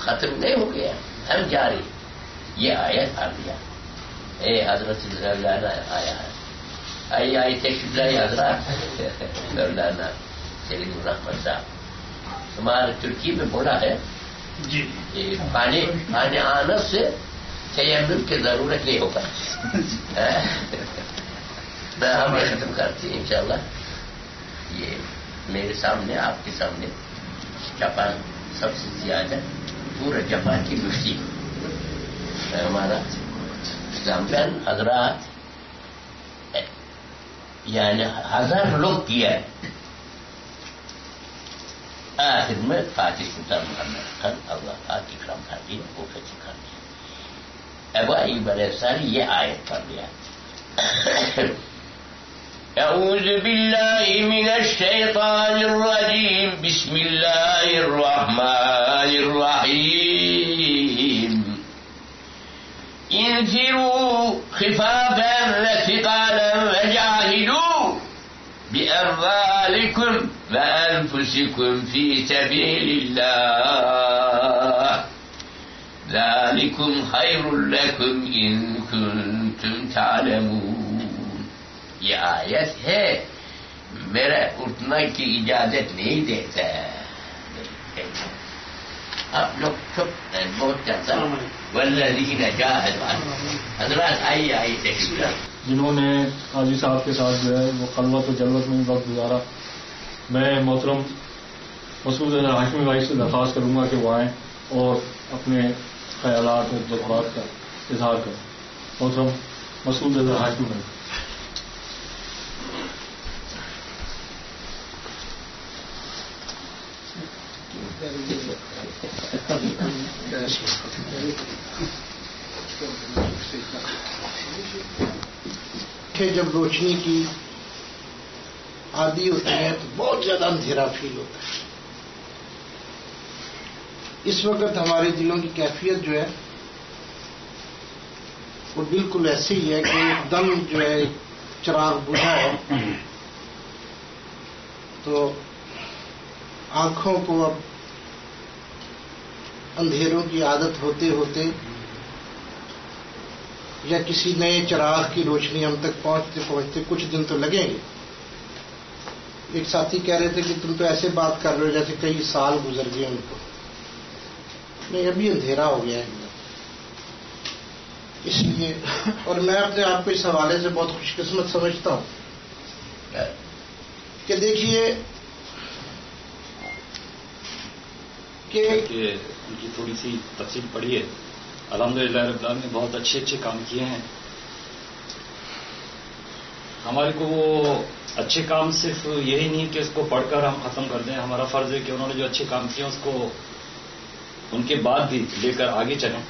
ختم نہیں ہو گیا، ہم جاری. یہ آیت آ گیا، اے حضرت مولانا آیا ہے، آئی تشریف لائی حضرات. مولانا سلیم الرحمن صاحب ہمارے ترکی میں بولا ہے جی پانی آنے سے تیمم کی ضرورت نہیں ہوگا. ہم ختم کرتے ہیں انشاءاللہ. یہ میرے سامنے، آپ کے سامنے جاپان سب سے زیادہ پورا جاپان کی مفتی ہمارا اسلام حضرات، یعنی 1000 لوگ کیا ہے. آخر میں فاتح سلطان محمد خان اللہ پاک اکرام کر دیا، وہ فتح کر دیا. اب آئی بڑے ساری یہ آیت پڑھ لیا. اعوذ باللہ من الشیطان الرجیم، بسم اللہ الرحمن الرحیم. انفروا خفافا وثقالا وجاهدوا بأموالكم وأنفسكم في سبيل الله ذلكم خير لكم إن كنتم تعلمون. یہ آیت ہے، میرا اٹھنا کی اجازت نہیں دیتا. آپ لوگ چپ بہت چلتا. والذین جاہدوا، حضرات آئی تشریف جنہوں نے قاضی صاحب کے ساتھ جو ہے وہ خلوت و جلوت میں وقت گزارا. میں محترم مسعود اظہر ہاشمی بھائی سے درخواست کروں گا کہ وہ آئیں اور اپنے خیالات اور تجربات کا اظہار کریں. محترم مسعود اظہر ہاشمی بھائی. جب روشنی کی عادی ہوتی ہے تو بہت زیادہ اندھیرا فیل ہوتا ہے. اس وقت ہمارے دلوں کی کیفیت جو ہے وہ بالکل ایسی ہی ہے کہ ایک دم جو ہے چراغ بجھا ہے تو آنکھوں کو اب اندھیروں کی عادت ہوتے ہوتے یا کسی نئے چراغ کی روشنی ہم تک پہنچتے پہنچتے کچھ دن تو لگیں گے. ایک ساتھی کہہ رہے تھے کہ تم تو ایسے بات کر رہے ہو جیسے کئی سال گزر گئے ان کو. نہیں، ابھی اندھیرا ہو گیا ہے. اس لیے اور میں اپنے آپ کو اس حوالے سے بہت خوش قسمت سمجھتا ہوں کہ دیکھیے کہ ان کی تھوڑی سی تفصیل پڑھی ہے. الحمدللہ رب العالمین نے بہت اچھے کام کیے ہیں. ہمارے کو وہ اچھے کام صرف یہی نہیں کہ اس کو پڑھ کر ہم ختم کر دیں. ہمارا فرض ہے کہ انہوں نے جو اچھے کام کیے اس کو ان کے بعد بھی لے کر آگے چلیں،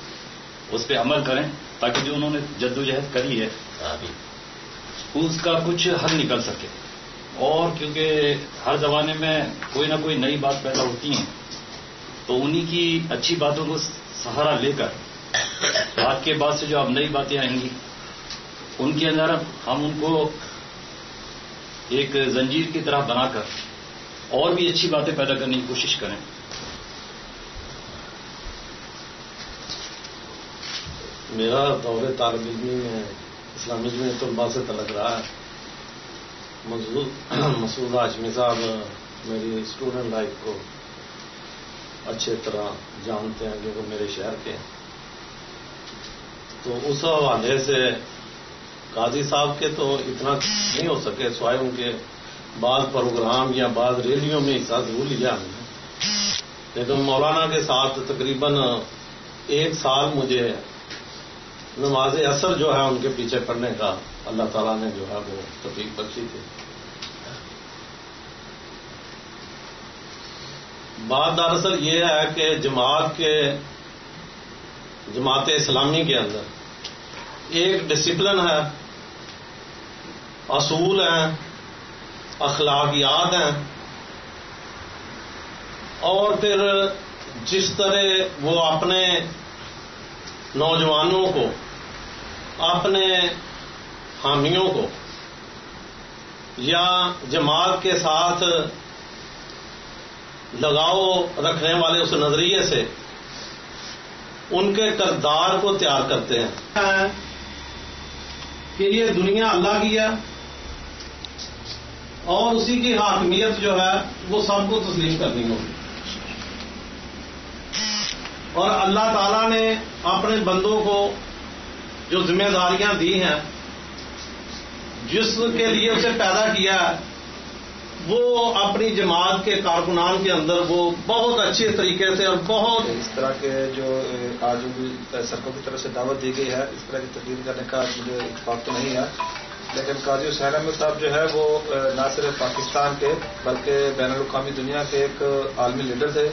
اس پہ عمل کریں تاکہ جو انہوں نے جدوجہد کری ہے اس کا کچھ حل نکل سکے. اور کیونکہ ہر زمانے میں کوئی نہ کوئی نئی بات پیدا ہوتی ہیں تو انہی کی اچھی باتوں کو سہارا لے کر آج کے بعد سے جو اب نئی باتیں آئیں گی ان کے اندر ہم ان کو ایک زنجیر کی طرح بنا کر اور بھی اچھی باتیں پیدا کرنے کی کوشش کریں. میرا دور طالب علمی میں اسلامی میں طلباء سے تعلق رہا ہے. مسعود ہاشمی صاحب میری اسٹوڈنٹ لائف کو اچھے طرح جانتے ہیں کیونکہ میرے شہر کے ہیں. تو اس حوالے سے قاضی صاحب کے تو اتنا نہیں ہو سکے سوائے ان کے بعض پروگرام یا بعض ریلیوں میں حصہ ضرور لیا ہم نے. لیکن مولانا کے ساتھ تقریباً 1 سال مجھے نماز اثر جو ہے ان کے پیچھے پڑھنے کا اللہ تعالیٰ نے جو ہے وہ توفیق بخشی تھی. بات دراصل یہ ہے کہ جماعت اسلامی کے اندر ایک ڈسپلن ہے، اصول ہیں، اخلاقیات ہیں، اور پھر جس طرح وہ اپنے نوجوانوں کو، اپنے حامیوں کو یا جماعت کے ساتھ لگاؤ رکھنے والے اس نظریے سے ان کے کردار کو تیار کرتے ہیں کہ یہ دنیا اللہ کی ہے اور اسی کی حاکمیت جو ہے وہ سب کو تسلیم کرنی ہوگی. اور اللہ تعالیٰ نے اپنے بندوں کو جو ذمہ داریاں دی ہیں، جس کے لیے اسے پیدا کیا ہے، وہ اپنی جماعت کے کارکنان کے اندر وہ بہت اچھے طریقے سے اور بہت اس طرح کے جو آج سرکوں کی طرف سے دعوت دی گئی ہے، اس طرح کی تقریر کرنے کا مجھے اتفاق تو نہیں ہے، لیکن قاضی حسین احمد صاحب جو ہے وہ نہ صرف پاکستان کے بلکہ بین الاقوامی دنیا کے ایک عالمی لیڈر تھے.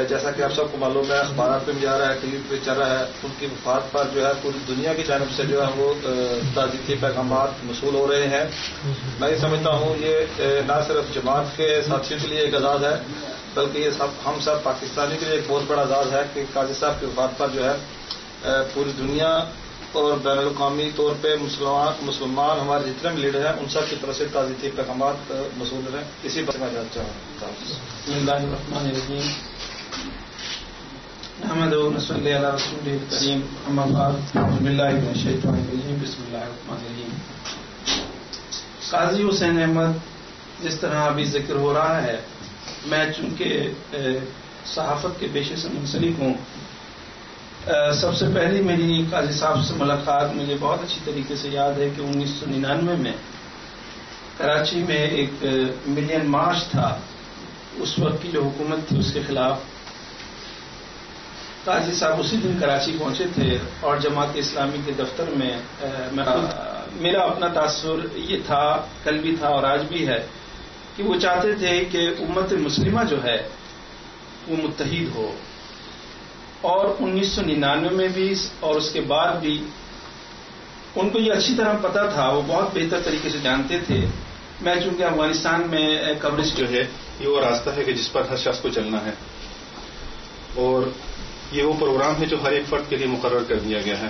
جیسا کہ آپ سب کو معلوم ہے، اخبارات پہ بھی جا رہا ہے، ٹی وی پہ چل رہا ہے، ان کی وفات پر جو ہے پوری دنیا کی جانب سے جو ہے وہ تعزیتی پیغامات موصول ہو رہے ہیں. میں یہ سمجھتا ہوں یہ نہ صرف جماعت کے ساتھیوں کے لیے ایک اعزاز ہے بلکہ یہ ہم سب پاکستانی کے لیے ایک بہت بڑا اعزاز ہے کہ قاضی صاحب کی وفات پر جو ہے پوری دنیا اور بین الاقوامی طور پہ مسلمان ہمارے جتنے بھی لیڈر ہیں ان سب کی طرف سے تعزیتی پیغامات موصول ہیں. اسی پر میں جاننا چاہوں گا. احمد صلی اللہ رسول الکریم اما بعد اعوذ باللہ من الشیطان الرجیم بسم اللہ الرحمن الرحیم. قاضی حسین احمد جس طرح ابھی ذکر ہو رہا ہے، میں چونکہ صحافت کے پیشے سے منسلک ہوں، سب سے پہلی میری قاضی صاحب سے ملاقات مجھے بہت اچھی طریقے سے یاد ہے کہ 1999 میں کراچی میں ایک ملین مارچ تھا. اس وقت کی جو حکومت تھی اس کے خلاف قاضی صاحب اسی دن کراچی پہنچے تھے اور جماعت اسلامی کے دفتر میں میرا اپنا تاثر یہ تھا، کل بھی تھا اور آج بھی ہے، کہ وہ چاہتے تھے کہ امت مسلمہ جو ہے وہ متحد ہو. اور 1999 میں بھی اور اس کے بعد بھی ان کو یہ اچھی طرح پتا تھا، وہ بہت بہتر طریقے سے جانتے تھے. میں چونکہ افغانستان میں کوریج جو ہے یہ وہ راستہ ہے کہ جس پر ہر شخص کو چلنا ہے، اور یہ وہ پروگرام ہے جو ہر ایک فرد کے لیے مقرر کر دیا گیا ہے.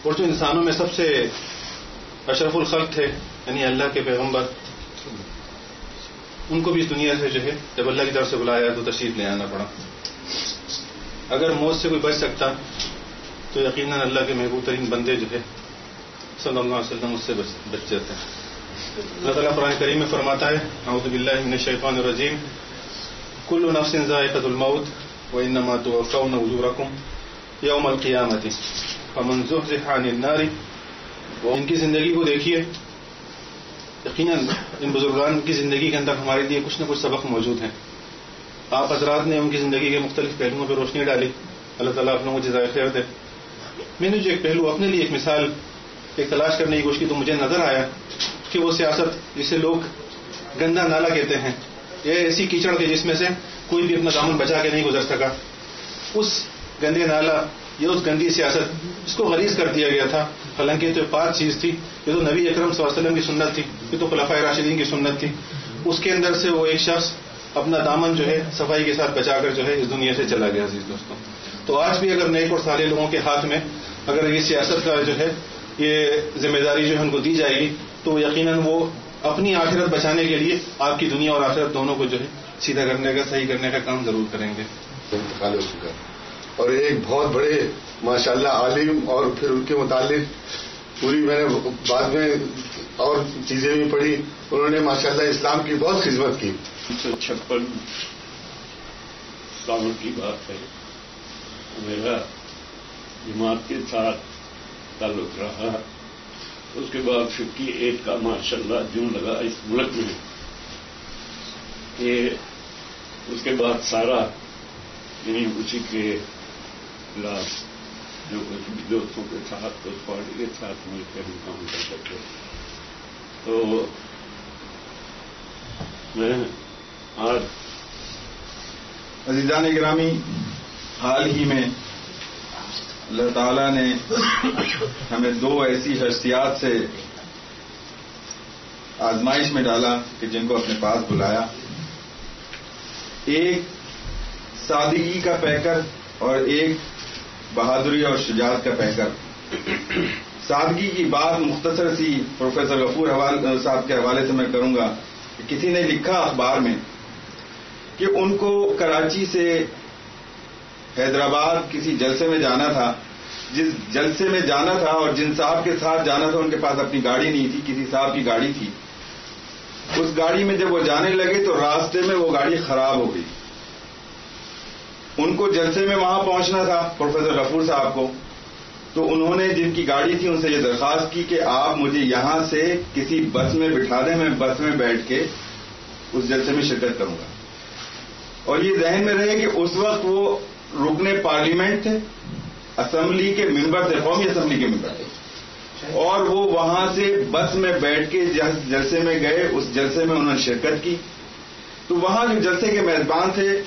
اور جو انسانوں میں سب سے اشرف الخلق تھے یعنی اللہ کے پیغمبر، ان کو بھی اس دنیا سے جو ہے جب اللہ کی طرف سے بلایا تو تشریف لے آنا پڑا. اگر موت سے کوئی بچ سکتا تو یقیناً اللہ کے محبوب ترین بندے جو ہے صلی اللہ علیہ وسلم اس سے بچ جاتے ہیں. اللہ تعالیٰ قرآن کریم میں فرماتا ہے اعوذ باللہ من الشیطان الرجیم کل نفس ذائقۃ الموت وانما توفون اجورکم یوم القیامۃ فمن زحزح عن النار. ان کی زندگی کو دیکھیے، یقیناً ان بزرگان کی زندگی کے اندر ہمارے لیے کچھ نہ کچھ سبق موجود ہیں. آپ حضرات نے ان کی زندگی کے مختلف پہلوؤں پہ روشنی ڈالی. اللہ تعالیٰ آپ لوگوں کو جزائے خیر دے. میں نے جو ایک پہلو اپنے لیے ایک مثال ایک تلاش کرنے کی کوشش کی تو مجھے نظر آیا کہ وہ سیاست جسے لوگ گندا نالا کہتے ہیں، یہ ایسی کیچڑ تھی جس میں سے کوئی بھی اپنا دامن بچا کے نہیں گزر سکا. اس گندے نالا یا اس گندی سیاست جس کو غلیظ کر دیا گیا تھا، حالانکہ یہ تو پاک چیز تھی، یہ تو نبی اکرم صلی اللہ علیہ وسلم کی سنت تھی، یہ تو خلفائے راشدین کی سنت تھی. اس کے اندر سے وہ ایک شخص اپنا دامن جو ہے صفائی کے ساتھ بچا کر جو ہے اس دنیا سے چلا گیا. عزیز دوستوں، تو آج بھی اگر نیک اور صالح لوگوں کے ہاتھ میں اگر یہ سیاست کا جو ہے یہ ذمہ داری جو ہے ان کو دی جائے گی تو یقیناً وہ اپنی آخرت بچانے کے لیے آپ کی دنیا اور آخرت دونوں کو جو ہے سیدھا کرنے کا صحیح کرنے کا کام ضرور کریں گے. انتقال ہو چکا اور ایک بہت بڑے ماشاءاللہ عالم، اور پھر ان کے متعلق پوری میں نے بعد میں اور چیزیں بھی پڑھی. انہوں نے ماشاءاللہ اسلام کی بہت خدمت کی. 1956 سالوں کی بات ہے. میرا جماعت کے ساتھ تعلق رہا. اس کے بعد 58 کا ماشاءاللہ جون لگا اس ملک میں کہ اس کے بعد سارا یعنی اسی کے خلاف جو کچھ بھی دوستوں کے ساتھ اس پارٹی کے ساتھ مل کے ہم کام کر سکتے. تو میں آج عزیزان گرامی، حال ہی میں اللہ تعالیٰ نے ہمیں دو ایسی شخصیات سے آزمائش میں ڈالا کہ جن کو اپنے پاس بلایا. ایک سادگی کا پیکر اور ایک بہادری اور شجاعت کا پیکر. سادگی کی بات مختصر سی پروفیسر غفور صاحب کے حوالے سے میں کروں گا کہ کسی نے لکھا اخبار میں کہ ان کو کراچی سے حیدرآباد کسی جلسے میں جانا تھا. جس جلسے میں جانا تھا اور جن صاحب کے ساتھ جانا تھا ان کے پاس اپنی گاڑی نہیں تھی, کسی صاحب کی گاڑی تھی. اس گاڑی میں جب وہ جانے لگے تو راستے میں وہ گاڑی خراب ہو گئی. ان کو جلسے میں وہاں پہنچنا تھا پروفیسر غفور صاحب کو, تو انہوں نے جن کی گاڑی تھی ان سے یہ درخواست کی کہ آپ مجھے یہاں سے کسی بس میں بٹھا دیں, میں بس میں بیٹھ کے اس جلسے میں شرکت کروں گا. اور یہ ذہن میں رہے کہ اس وقت وہ رکن پارلیمنٹ تھے, اسمبلی کے ممبر تھے, قومی اسمبلی کے ممبر تھے, اور وہ وہاں سے بس میں بیٹھ کے جلسے میں گئے. اس جلسے میں انہوں نے شرکت کی. تو وہاں جو جلسے کے میزبان تھے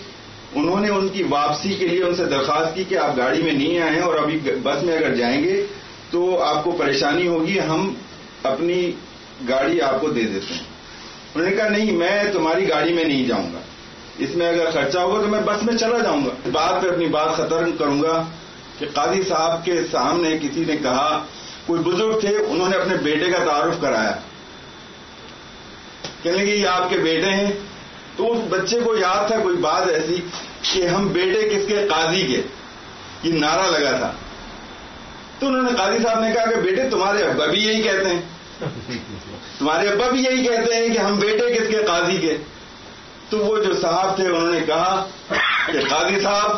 انہوں نے ان کی واپسی کے لیے ان سے درخواست کی کہ آپ گاڑی میں نہیں آئے اور ابھی بس میں اگر جائیں گے تو آپ کو پریشانی ہوگی, ہم اپنی گاڑی آپ کو دے دیتے ہیں. انہوں نے کہا نہیں, میں تمہاری گاڑی میں نہیں جاؤں گا, اس میں اگر خرچہ ہوگا تو میں بس میں چلا جاؤں گا. بات پہ اپنی بات ختم کروں گا کہ قاضی صاحب کے سامنے کسی نے کہا, کوئی بزرگ تھے, انہوں نے اپنے بیٹے کا تعارف کرایا, کہنے لگے یہ آپ کے بیٹے ہیں. تو اس بچے کو یاد تھا کوئی بات ایسی کہ ہم بیٹے کس کے, قاضی کے, یہ نعرہ لگا تھا. تو انہوں نے قاضی صاحب نے کہا کہ بیٹے تمہارے ابا بھی یہی کہتے ہیں, تمہارے ابا بھی یہی کہتے ہیں کہ ہم بیٹے کس کے, قاضی کے. تو وہ جو صاحب تھے انہوں نے کہا کہ قاضی صاحب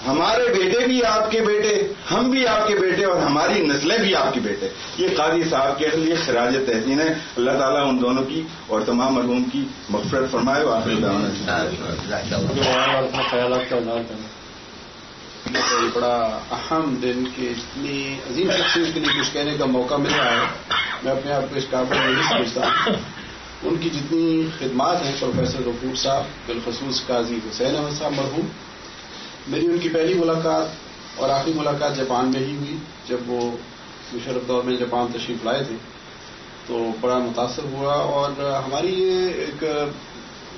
ہمارے بیٹے بھی آپ کے بیٹے, ہم بھی آپ کے بیٹے, اور ہماری نسلیں بھی آپ کے بیٹے. یہ قاضی صاحب کے لیے خراج تحسین ہے. اللہ تعالیٰ ان دونوں کی اور تمام مرحوم کی مغفرت فرمائے. آخر اپنے خیالات کا اظہار کرنا بڑا اہم دن کہ اتنی عظیم شخصیت کے لیے کچھ کہنے کا موقع مل رہا ہے. میں اپنے آپ کو اس قابل نہیں سمجھتا ہوں. ان کی جتنی خدمات ہیں پروفیسر غفور صاحب, بالخصوص قاضی حسین احمد صاحب مرحوم, میری ان کی پہلی ملاقات اور آخری ملاقات جاپان میں ہی ہوئی. جب وہ مشرف دور میں جاپان تشریف لائے تھے تو بڑا متاثر ہوا. اور ہماری یہ ایک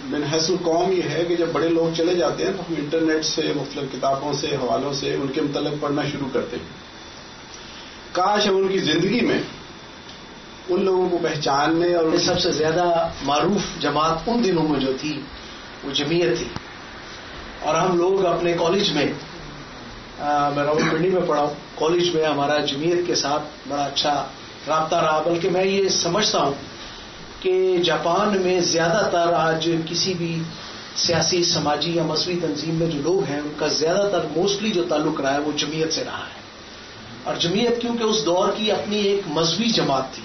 من حیث القوم یہ ہے کہ جب بڑے لوگ چلے جاتے ہیں تو ہم انٹرنیٹ سے, مختلف کتابوں سے, حوالوں سے ان کے متعلق پڑھنا شروع کرتے ہیں. کاش ہم ان کی زندگی میں ان لوگوں کو پہچاننے, اور سب سے زیادہ معروف جماعت ان دنوں میں جو تھی وہ جمعیت تھی. اور ہم لوگ اپنے کالج میں, میں راولپنڈی میں پڑھا ہوں, کالج میں ہمارا جمعیت کے ساتھ بڑا اچھا رابطہ رہا. بلکہ میں یہ سمجھتا ہوں کہ جاپان میں زیادہ تر آج کسی بھی سیاسی, سماجی یا مذہبی تنظیم میں جو لوگ ہیں ان کا زیادہ تر موسٹلی جو تعلق رہا ہے وہ جمعیت سے رہا ہے. اور جمعیت کیونکہ اس دور کی اپنی ایک مذہبی جماعت تھی,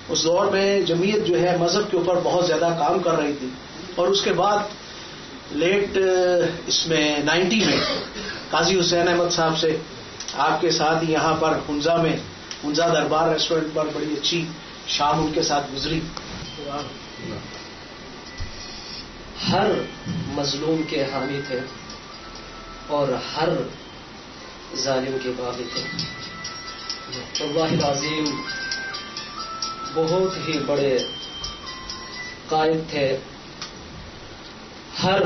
اس دور میں جمعیت جو ہے مذہب کے اوپر بہت زیادہ کام کر رہی تھی. اور اس کے بعد لیٹ اس میں 90 میں قاضی حسین احمد صاحب سے آپ کے ساتھ یہاں پر ہنزا میں, ہنزا دربار ریسٹورنٹ پر بڑی اچھی شام ان کے ساتھ گزری. ہر مظلوم کے حامی تھے اور ہر ظالم کے باغی تھے. واللہ العظیم بہت ہی بڑے قائد تھے. ہر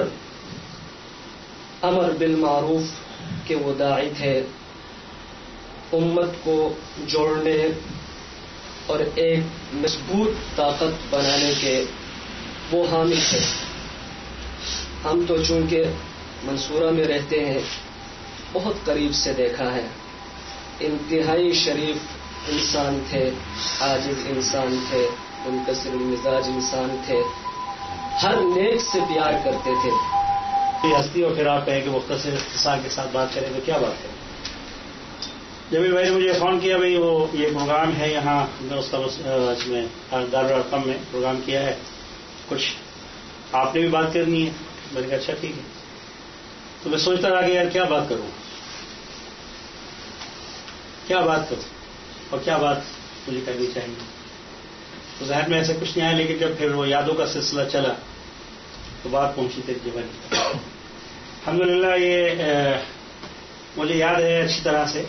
امر بالمعروف کے وہ داعی تھے, امت کو جوڑنے اور ایک مضبوط طاقت بنانے کے وہ حامی تھے. ہم تو چونکہ منصورہ میں رہتے ہیں بہت قریب سے دیکھا ہے. انتہائی شریف انسان تھے, عاجز انسان تھے, منکسر المزاج انسان تھے, ہر نیک سے پیار کرتے تھے. ہستی اور پھر آپ کہیں کہ مختصر اختصار کے ساتھ بات کریں تو کیا بات کریں؟ جبھی بھائی نے مجھے فون کیا بھائی وہ یہ پروگرام ہے یہاں, میں اس کا اس میں دارالارقم میں پروگرام کیا ہے, کچھ آپ نے بھی بات کرنی ہے. میں نے کہا اچھا ٹھیک ہے. تو میں سوچتا رہا کہ یار کیا بات کروں, کیا بات کروں اور کیا بات مجھے کرنی چاہیے. تو ذہن میں ایسے کچھ نہیں آیا, لیکن جب پھر وہ یادوں کا سلسلہ چلا تو بات پہنچی تھی جیون. الحمدللہ یہ مجھے یاد ہے اچھی طرح سے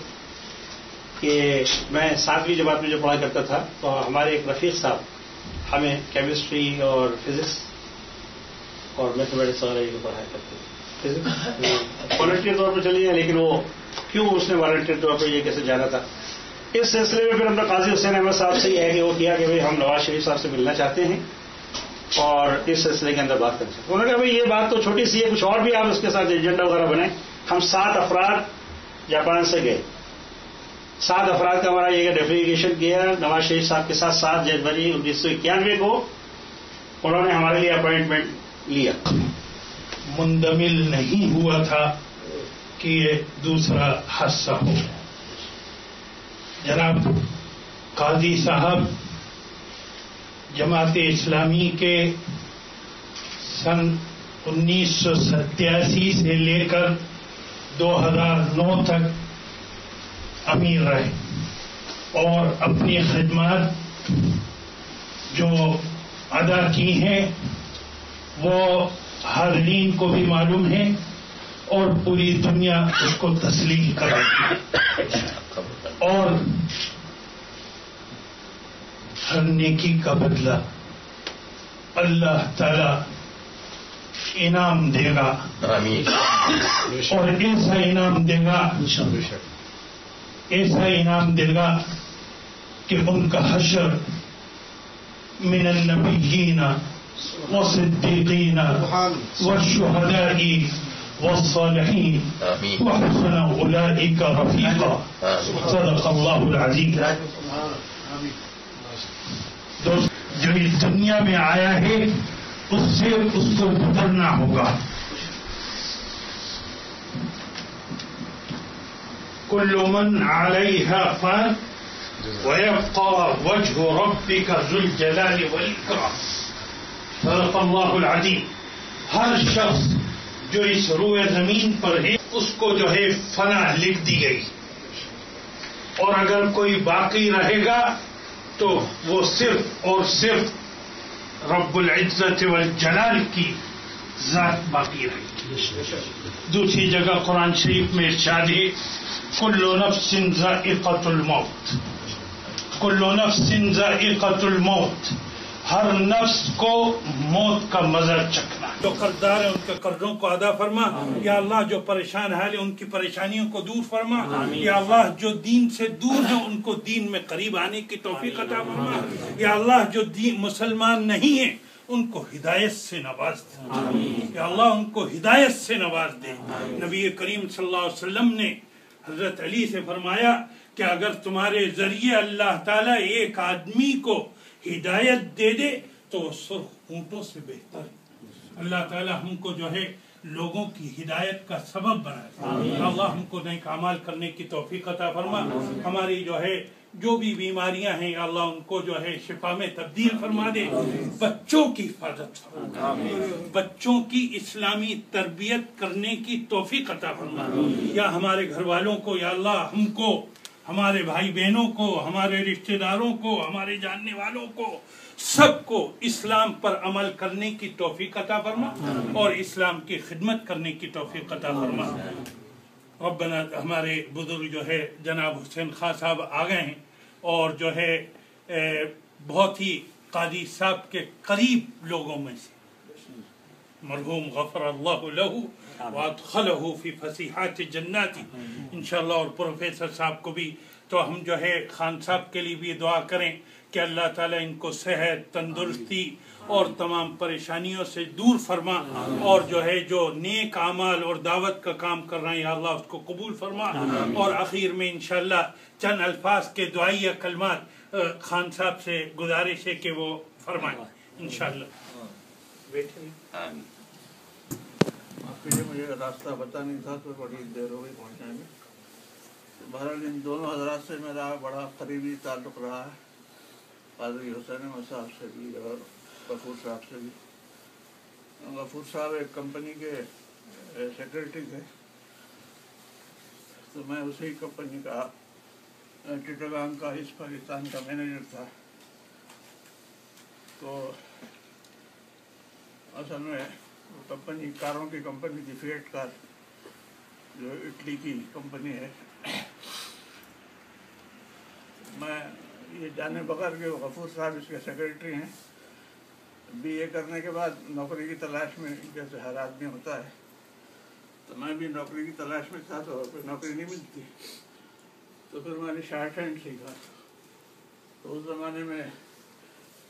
کہ میں 7ویں جماعت میں جو پڑھا کرتا تھا تو ہمارے ایک رفیق صاحب ہمیں کیمسٹری اور فزکس اور میتھمیٹکس وغیرہ یہ پڑھایا کرتے تھے. والنٹیئر طور پر چلی جائیں, لیکن وہ کیوں اس نے والنٹیئر طور پر یہ کیسے جانا تھا. اس سلسلے میں پھر ہم نے قاضی حسین احمد صاحب سے یہ ہے کہ وہ کیا کہ بھائی ہم نواز شریف صاحب سے ملنا چاہتے ہیں اور اس سلسلے کے اندر بات کر سکتے. انہوں نے کہا بھائی یہ بات تو چھوٹی سی ہے, کچھ اور بھی آپ اس کے ساتھ ایجنڈا وغیرہ بنائیں. ہم 7 افراد جاپان سے گئے. 7 افراد کا ہمارا یہ ڈیلیگیشن کیا نواز شریف صاحب کے ساتھ 7 جنوری 1991 کو انہوں نے ہمارے لیے اپوائنٹمنٹ لیا. مندمل نہیں ہوا تھا کہ یہ دوسرا حصہ ہو. جناب قاضی صاحب جماعت اسلامی کے سن 1987 سے لے کر 2009 تک امیر رہے اور اپنی خدمات جو ادا کی ہیں وہ حاضرین کو بھی معلوم ہے اور پوری دنیا اس کو تسلیم کرتی ہے. اور ہر نیکی کا بدلہ اللہ تعالی انعام دے گا اور ایسا انعام دے گا, ایسا انعام دے گا کہ ان کا حشر من النبیین والصدیقین والشہداء والصالحین وحسن اولئک رفیقا. صدق اللہ العظیم. جو اس دنیا میں آیا ہے اس سے اس کو گزرنا ہوگا. کل من علیہا فان ویبقى وجه ربک ذو الجلال والاکرام. صدق اللہ العظیم. ہر شخص جو اس روئے زمین پر ہے اس کو جو ہے فنا لکھ دی گئی, اور اگر کوئی باقی رہے گا تو وہ صرف اور صرف رب العزت والجلال کی ذات باقی رہے گی. دوسری جگہ قرآن شریف میں ارشاد ہے کل نفس ذائقۃ الموت. کل نفس ذائقۃ الموت. ہر نفس کو موت کا مزہ چکھنا. جو قرضدار ہیں ان کے قرضوں کو ادا فرما. یا اللہ جو پریشان حال ہیں ان کی پریشانیوں کو دور فرما. یا اللہ جو دین سے دور ہیں ان کو دین میں قریب آنے کی توفیق عطا فرما. یا اللہ جو مسلمان نہیں ہیں ان کو ہدایت سے نواز دے. یا اللہ ان کو ہدایت سے نواز دے. نبی کریم صلی اللہ علیہ وسلم نے حضرت علی سے فرمایا کہ اگر تمہارے ذریعے اللہ تعالیٰ ایک آدمی کو ہدایت دے دے تو وہ سرخ اونٹوں سے بہتر ہے. اللہ تعالیٰ ہم کو جو ہے لوگوں کی ہدایت کا سبب بنائے. اللہ ہم کو نیک اعمال کرنے کی توفیق عطا فرما. ہماری جو ہے جو بھی بیماریاں ہیں اللہ ان کو جو ہے شفا میں تبدیل فرما دے. بچوں کی حفاظت فرما. بچوں کی اسلامی تربیت کرنے کی توفیق عطا فرما. یا ہمارے گھر والوں کو یا اللہ ہم کو ہمارے بھائی بہنوں کو ہمارے رشتہ داروں کو ہمارے جاننے والوں کو سب کو اسلام پر عمل کرنے کی توفیق عطا فرما اور اسلام کی خدمت کرنے کی توفیق عطا فرما. ربنا ہمارے بزرگ جو ہے جناب حسین خان صاحب آ گئے ہیں اور جو ہے بہت ہی قاضی صاحب کے قریب لوگوں میں سے مرحوم غفر اللہ لہ وادخلہ فی فسیحات جناتی انشاءاللہ. اور پروفیسر صاحب کو بھی تو ہم جو ہے خان صاحب کے لیے بھی دعا کریں کہ اللہ تعالیٰ ان کو صحت تندرستی اور تمام پریشانیوں سے دور فرما اور جو ہے جو نیک اعمال اور دعوت کا کام کر رہے ہیں یا اللہ اس کو قبول فرما. اور آخر میں انشاءاللہ چند الفاظ کے دعائیہ کلمات خان صاحب سے گزارش ہے کہ وہ فرمائیں انشاءاللہ. بیٹھے مجھے راستہ پتہ نہیں تھا تو بڑی دیر ہو گئی پہنچنے میں. بہرحال ان دونوں حضرات سے میرا بڑا قریبی تعلق رہا ہے. قاضی حسین احمد صاحب سے بھی اور غفور صاحب سے بھی. غفور صاحب ایک کمپنی کے سیکرٹری تھے تو میں اسی کمپنی کا چٹاگانگ کا اس پاکستان کا مینیجر تھا. تو اصل میں کمپنی کاروں کی کمپنی تھی فیٹ کار جو اٹلی کی کمپنی ہے. میں یہ جانے بغیر کہ غفور صاحب اس کے سیکرٹری ہیں. بی اے کرنے کے بعد نوکری کی تلاش میں جیسے ہر آدمی ہوتا ہے تو میں بھی نوکری کی تلاش میں تھا تو پھر نوکری نہیں ملتی تو پھر میں نے شارٹ ہینڈ سیکھا. تو اس زمانے میں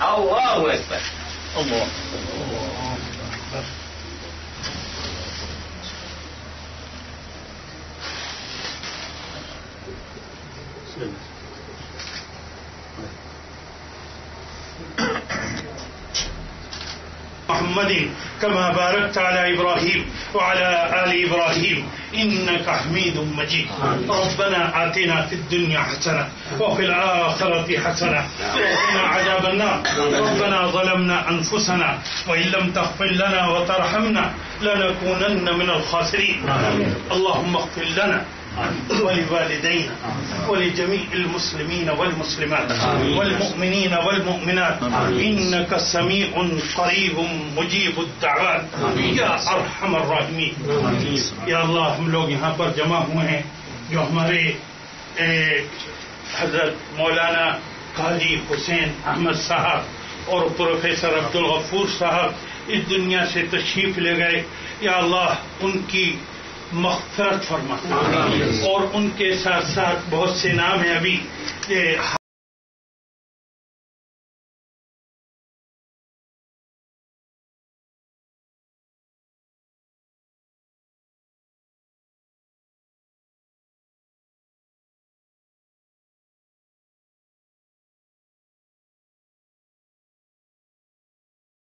اللہ اکبر. محمد كما باركت على إبراهيم وعلى آل إبراهيم إنك حميد مجيد. ربنا آتنا في الدنيا حسنة وفي الآخرة حسنة وقنا عذاب النار. ربنا ظلمنا أنفسنا وإن لم تغفر لنا وترحمنا لنكونن من الخاسرين. اللهم اغفر لنا ولوالدينا ولجميع المسلمين والمسلمات والمؤمنين والمؤمنات إنك سميع قريب مجيب الدعوات یا ارحم الراحمین. یا اللہ ہم لوگ یہاں پر جمع ہوئے ہیں جو ہمارے حضرت مولانا قاضی حسین احمد صاحب اور پروفیسر عبدالغفور صاحب اس دنیا سے تشریف لے گئے. یا اللہ ان کی مغفرت فرما اور ان کے ساتھ ساتھ بہت سے نام ہیں ابھی